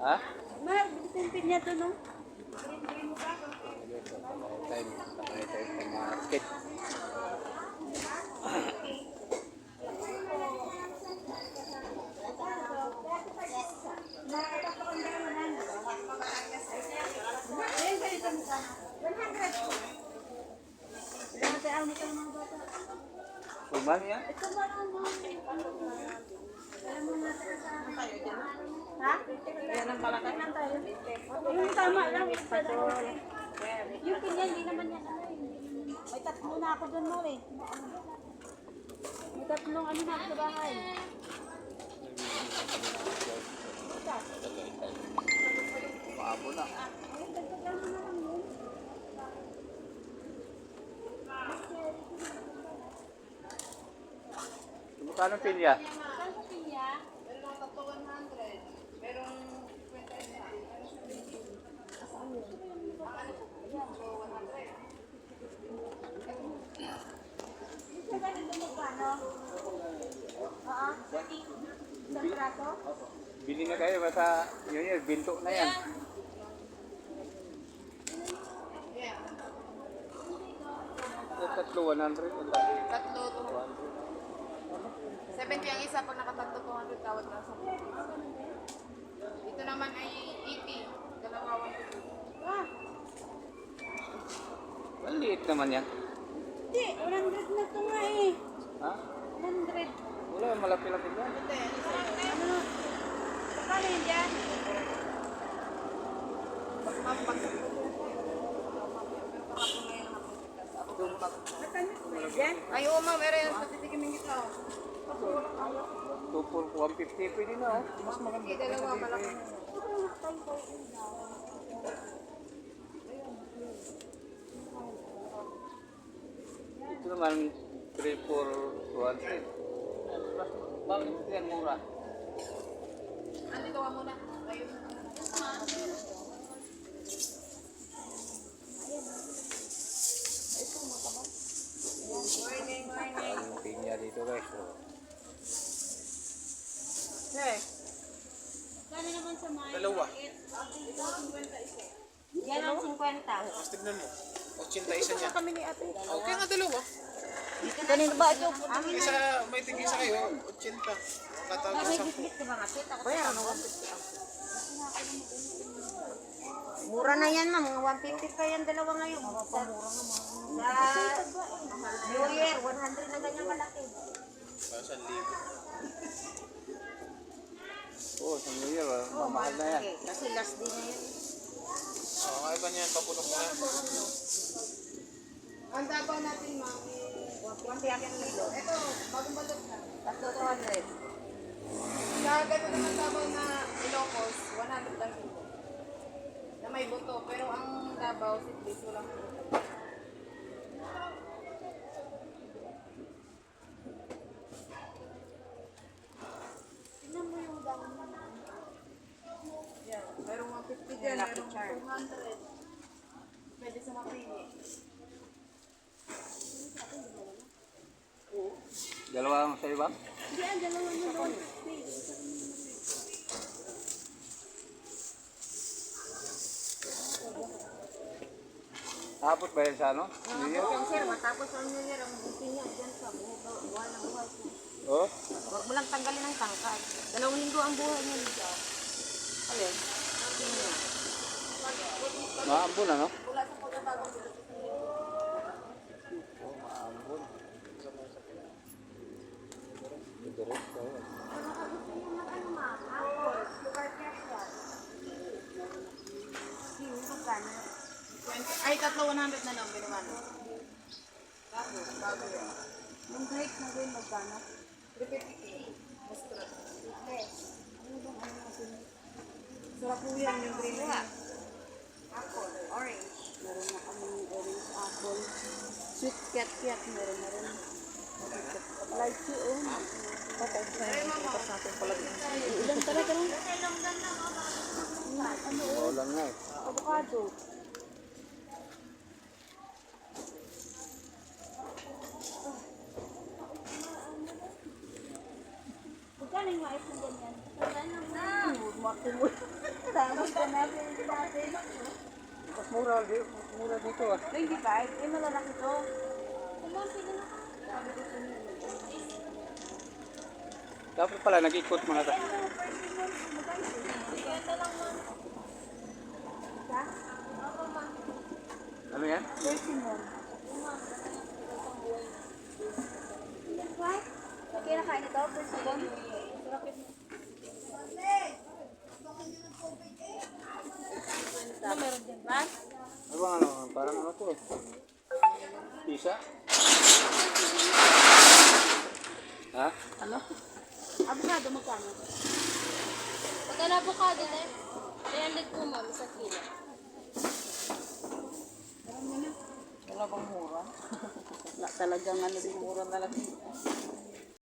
Ha? Mahal, bilitin niya doon, no? Sakay tayo sa market. Kuman ya? Ha? Yan ang palakay. Yung tama lang. Yung pinyan, hindi naman yan. May tatlo na ako doon mo eh. May tatlong ano na ako sa bahay. Paabo na. Magkano pilya? Bili na kayo, basta yun yan, binto na yan. Tatlo, 100. Tatlo, 70 ang isa, pag nakatatlo 200 tawad na sa ito naman ay 80, dalawa 150. Ah, Maliit naman yan. hindi. 100 na ito nga eh. Ha? 100. Wala, malapit-lapit yan. Ano? Pakano yun dyan? Ay, oo ma'am, meron yung statistikin ng ito. 2 for 150 pwede na. Mas maganda. Hindi, dalawa, malaki. Ito naman 3 for 100. Bakit yan mura? Ano, gawa muna. Ayun. Morning, morning. Ang pinya dito guys. Oh. Hey. Kano naman sa mga? Dalawa. Yan ang 50. Tapos tignan mo. 81 niya. Kami ni ate. Okay nga dalawa. Kanino ba ito? Isa, may tig-isa kayo. 80. Katawag sa 10. Bit ka ba nga? Kita ko. Bayaran mo. Mura na yan, ma'am. 150 pa yan dalawa ngayon. Sa New Year, 100 na ganyan malaki. Para sa 1,000. Oh, sa New Year, mamahal na yan. Kasi last day na yan. Oo, kaya ba niyan? Paputok na. Ang dabaw natin, ma'am, ito, bagong balot na. Tatlo 200. Sa gano'n naman dabaw na Ilocos, 100 lang dito. Na may buto, pero ang dabaw, si Chris, walang buto. Tingnan mo yung dahon naman. Yan, merong 150 dyan, merong 200. Pwede sa mapili. Dalawa ang sa iba? Hindi, ang dalawa na doon. Tapos ba yan sa ano? New Year? Yan, sir, matapos ang New Year, ang buti niya, dyan sa buhay ng buhay ko. Oh? Huwag mo lang tanggalin ang tangkay. 2 linggo ang buhay niya dito. Alin? Tingnan. Maambon ano? Wala sa pagbabago dito. Oh, maambon. Diretso. Ay, tatlo 100 na lang, binuwano. Tapos, bago yan. Yung grapes na din, magkano? 350. Mastra. Ano bang ano natin? Sarap po yan, yung green na. Apple, orange. Meron na kami orange apple. Sweet cat, meron na rin. Lychee, oh. Patay sa tapos natin pala din. Ilan talaga rin? Ano, Oo lang na eh. avocado. Magkano yung mais na ganyan? Magkano na? Makumul. Tapos ka natin natin. Mas mura dito ah. 25? Eh, malalaki to. Dapat pala nag-ikot mga ta. Ano yan? Persimmon. Okay na kain ito, persimmon. Meron din ba? Ano bang ano? Parang ano to eh. Pisa? Ha? Ano? Avocado magkano? Pagka avocado na, 300 po ma'am, sa kilo. Wala bang mura? Wala talagang ano din mura talaga.